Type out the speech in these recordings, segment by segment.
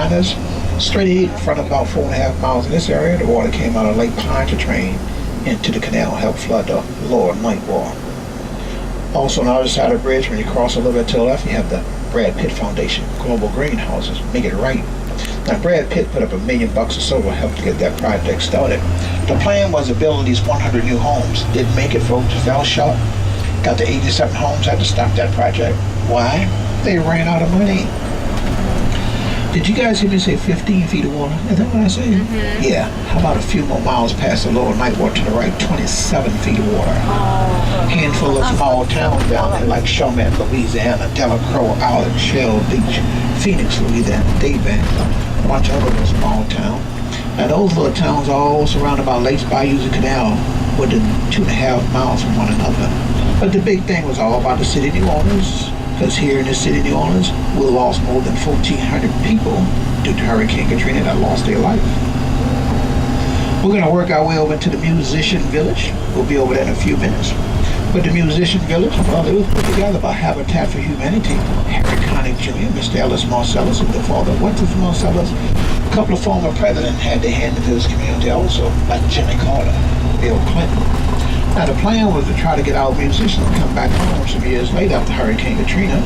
behind us, straight ahead in front of about 4.5 miles in this area, the water came out of Lake Pontchartrain into the canal, helped flood the lower ninth wall. Also on the other side of the bridge, when you cross a little bit to the left, you have the Brad Pitt Foundation, Global Greenhouses, Make It Right. Now Brad Pitt put up $1 million or so to help to get that project started. The plan was to build at least 100 new homes. Didn't make it, folks, fell short. Got to 87 homes, had to stop that project. Why? They ran out of money. Did you guys hear me say 15 feet of water? Is that what I said? Mm-hmm. Yeah. How about a few more miles past the lower night water to the right? 27 feet of water. Handful of small towns down there like Chalmette, Louisiana, Delacroix, Island, Shell Beach, Phoenix, Louisiana, Daybank, a bunch of other small towns. Now those little towns are all surrounded by lakes, bayous, and canal within 2.5 miles from one another. But the big thing was all about the city of New Orleans. Because here in the city of New Orleans, we lost more than 1,400 people due to Hurricane Katrina that lost their life. We're going to work our way over into the Musician Village. We'll be over there in a few minutes. But the Musician Village, well, it was put together by Habitat for Humanity. Harry Connick Jr., Mr. Ellis Marcellus, and the father of Wentworth Marcellus. A couple of former presidents had their hand into this community also, like Jimmy Carter, Bill Clinton. Now the plan was to try to get our musicians to come back home some years later after Hurricane Katrina.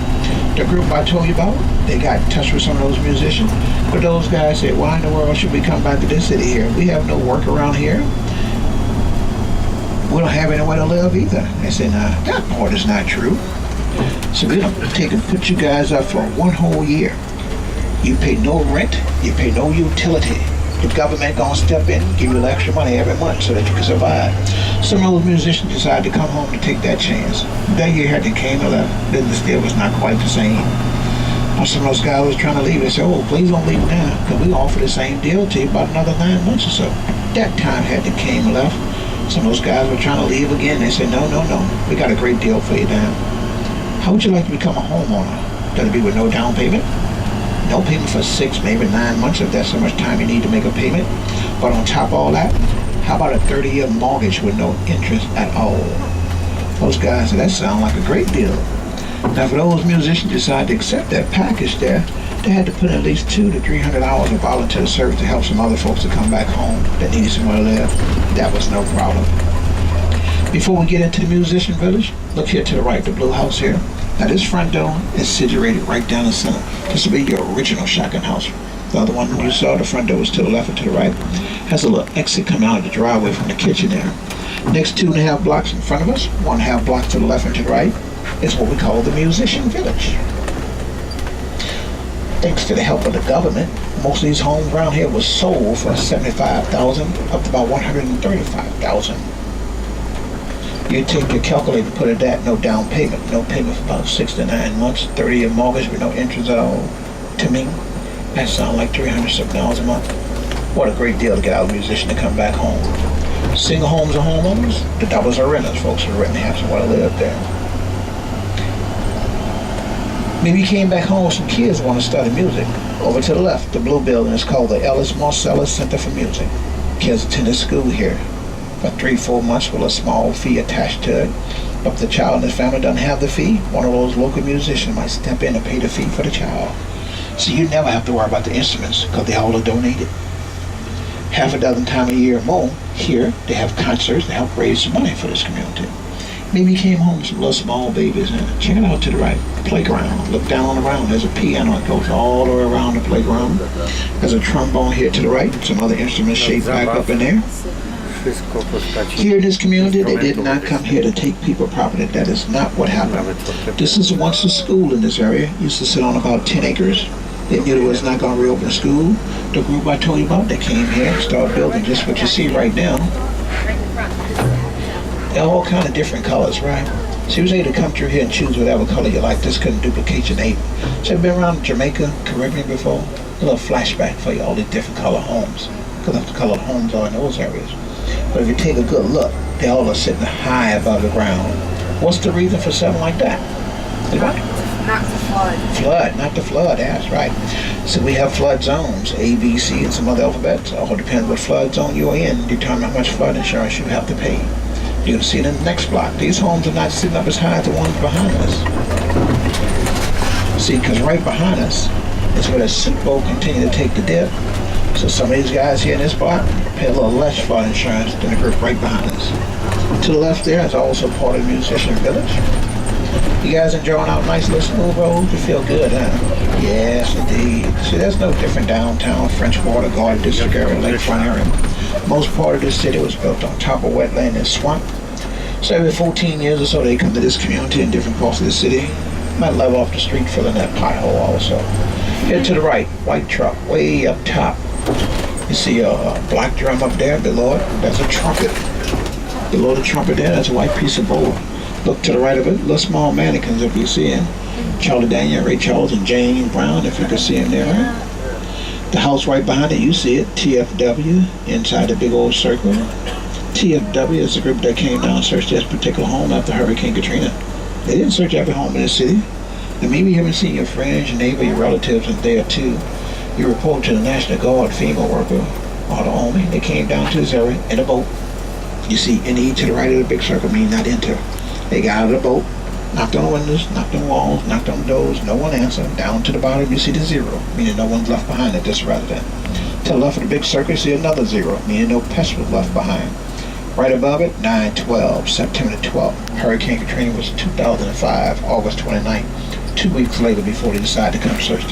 The group I told you about, they got in touch with some of those musicians, but those guys said, why in the world should we come back to this city here? We have no work around here. We don't have anywhere to live either. They said, nah, that part is not true. So we're going to take and put you guys up for 1 whole year. You pay no rent, you pay no utility. The government gonna step in, give you extra money every month so that you can survive. Some of those musicians decided to come home to take that chance. That year had they came and left, business still was not quite the same. Now some of those guys was trying to leave. They said, oh, please don't leave now, because we offer the same deal to you about another 9 months or so. That time had they came and left. Some of those guys were trying to leave again. They said, no, we got a great deal for you now. How would you like to become a homeowner? That'll be with no down payment? No payment for 6, maybe 9 months if that's so much time you need to make a payment. But on top of all that, how about a 30-year mortgage with no interest at all? Those guys said, that sounds like a great deal. Now for those musicians decide to accept that package there, they had to put in at least 200 to 300 hours of volunteer service to help some other folks to come back home that needed somewhere to live. That was no problem. Before we get into the Musician Village, look here to the right, the blue house here. Now this front door is situated right down the center. This will be your original shotgun house. The other one you saw, the front door was to the left and to the right. Has a little exit coming out of the driveway from the kitchen there. Next 2.5 blocks in front of us, 1.5 block to the left and to the right, is what we call the Musician Village. Thanks to the help of the government, most of these homes around here was sold for $75,000 up to about $135,000. You take your calculator, put it at no down payment, no payment for about 6 to 9 months, 30-year mortgage with no interest at all. To me, that sounds like $300 a month. What a great deal to get our musician to come back home. Single homes are homeowners, the doubles are renters, folks who are renting have somewhere to live there. Maybe you came back home with some kids who want to study music. Over to the left, the blue building is called the Ellis Marcellus Center for Music. Kids attend the school here for 3-4 months with a small fee attached to it. If the child and his family doesn't have the fee, one of those local musicians might step in and pay the fee for the child. So you never have to worry about the instruments because they all are donated. Half a dozen times a year or more, here they have concerts to help raise some money for this community. Maybe you came home with some little small babies and check it out to the right, playground. Look down on the ground, there's a piano that goes all the way around the playground. There's a trombone here to the right, some other instruments shaped back up in there. Here in this community, they did not come here to take people property. That is not what happened. This is once a school in this area. Used to sit on about 10 acres. They knew they was not going to reopen the school. The group I told you about, they came here and started building just what you see right now. They're all kind of different colors, right? So you was able to come through here and choose whatever color you like. This couldn't duplicate your neighbor. So you've been around Jamaica, Caribbean before? A little flashback for you, all these different color homes. Because that's the color the homes are in those areas. But if you take a good look, they all are sitting high above the ground. What's the reason for something like that? Not the flood. Flood, not the flood, that's right. So we have flood zones, A, B, C, and some other alphabets. All depends what flood zone you are in, determine how much flood insurance you have to pay. You can see it in the next block. These homes are not sitting up as high as the ones behind us. See, because right behind us It's where the soup boat continued to take the dip. So some of these guys here in this spot pay a little less for insurance than the group right behind us. To the left there is also part of the musician village. You guys enjoying our nice little smooth road? You feel good, huh? Yes, indeed. See, there's no different downtown French Quarter, Garden District area, lakefront area. Most part of this city was built on top of wetland and swamp. So every 14 years or so, they come to this community in different parts of the city. Might level off the street, filling that pothole also. Head to the right, white truck, way up top. You see a black drum up there below it. That's a trumpet. Below the trumpet there, that's a white piece of board. Look to the right of it, little small mannequins if you see them. Charlie Daniel, Ray Charles, and Jane Brown, if you can see them there, right? The house right behind it, you see it, TFW, inside the big old circle. TFW is the group that came down and searched this particular home after Hurricane Katrina. They didn't search every home in the city. And maybe you haven't seen your friends, your neighbor, your relatives in there too. You report to the National Guard FEMA worker or the Army. They came down to this area in a boat. You see NE to the right of the big circle, meaning not enter. They got out of the boat, knocked on the windows, knocked on the walls, knocked on the doors, no one answered. Down to the bottom you see the zero, meaning no one's left behind at this resident. To the left of the big circle you see another zero, meaning no pest was left behind. Right above it, 9/12, September the 12th. Hurricane Katrina was 2005, August 29th. 2 weeks later before they decided to come search